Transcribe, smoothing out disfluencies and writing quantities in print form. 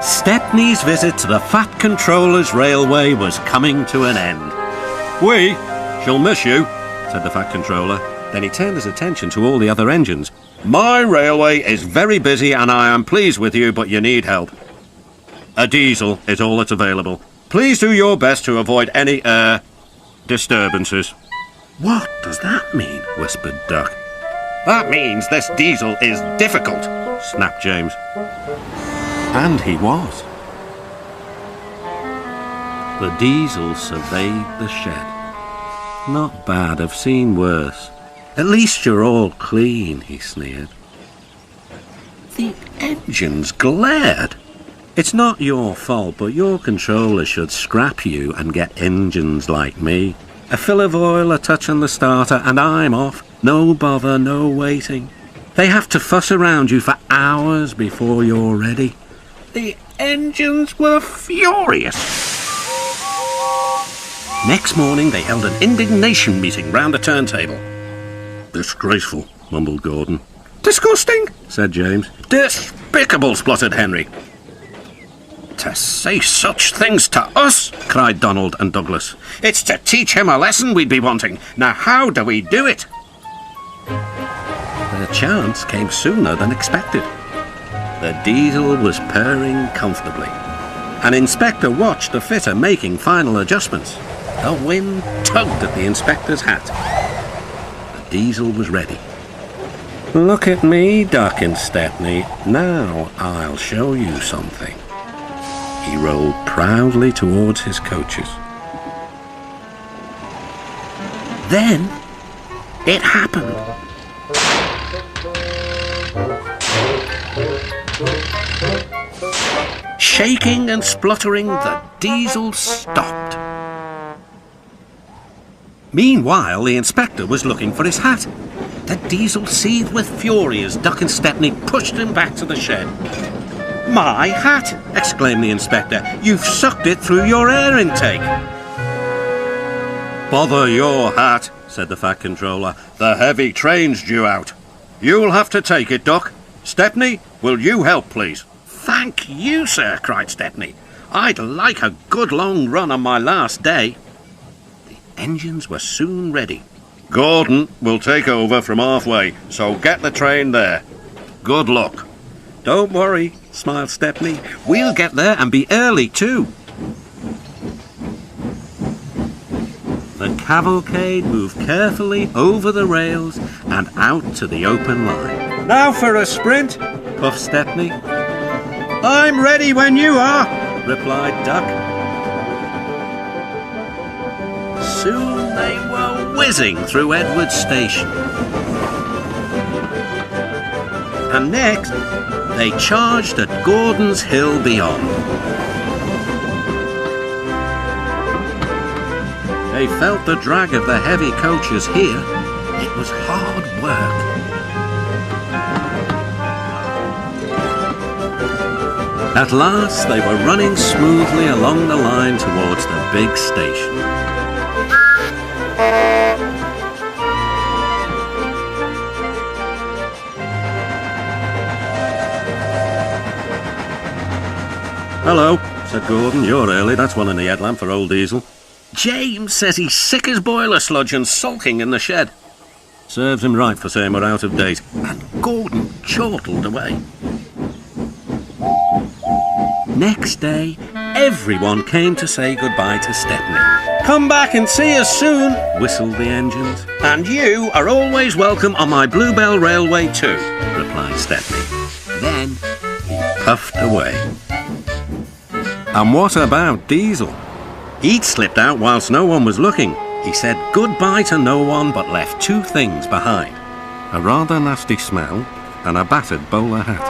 Stepney's visit to the Fat Controller's Railway was coming to an end. "We shall miss you," said the Fat Controller. Then he turned his attention to all the other engines. "My railway is very busy and I am pleased with you, but you need help. A diesel is all that's available. Please do your best to avoid any, disturbances." "What does that mean?" whispered Duck. "That means this diesel is difficult," snapped James. And he was. The diesel surveyed the shed. "Not bad, I've seen worse. At least you're all clean," he sneered. The engines glared. "It's not your fault, but your controller should scrap you and get engines like me. A fill of oil, a touch on the starter, and I'm off. No bother, no waiting. They have to fuss around you for hours before you're ready." The engines were furious. Next morning they held an indignation meeting round a turntable. "Disgraceful," mumbled Gordon. "Disgusting," said James. "Despicable," spluttered Henry. "To say such things to us," cried Donald and Douglas. "It's to teach him a lesson we'd be wanting. Now how do we do it?" The chance came sooner than expected. The diesel was purring comfortably. An inspector watched the fitter making final adjustments. The wind tugged at the inspector's hat. The diesel was ready. "Look at me, Duck and Stepney. Now I'll show you something." He rolled proudly towards his coaches. Then it happened. Shaking and spluttering, the diesel stopped. Meanwhile, the inspector was looking for his hat. The diesel seethed with fury as Duck and Stepney pushed him back to the shed. "My hat!" exclaimed the inspector. "You've sucked it through your air intake." "Bother your hat," said the Fat Controller. "The heavy train's due out. You'll have to take it, Duck. Stepney, will you help, please?" "Thank you, sir," cried Stepney. "I'd like a good long run on my last day." The engines were soon ready. "Gordon will take over from halfway, so get the train there. Good luck." "Don't worry," smiled Stepney. "We'll get there and be early too." The cavalcade moved carefully over the rails and out to the open line. "Now for a sprint," puffed Stepney. "I'm ready when you are," replied Duck. Soon they were whizzing through Edward Station. And next, they charged at Gordon's Hill beyond. They felt the drag of the heavy coaches here. It was hard work. At last, they were running smoothly along the line towards the big station. "Hello," said Gordon. "You're early. That's one in the headlamp for old Diesel." "James says he's sick as boiler sludge and sulking in the shed." "Serves him right for saying we're out of date." And Gordon chortled away. Next day, everyone came to say goodbye to Stepney. "Come back and see us soon," whistled the engines. "And you are always welcome on my Bluebell Railway too," replied Stepney. Then he puffed away. And what about Diesel? He'd slipped out whilst no one was looking. He said goodbye to no one but left two things behind: a rather nasty smell and a battered bowler hat.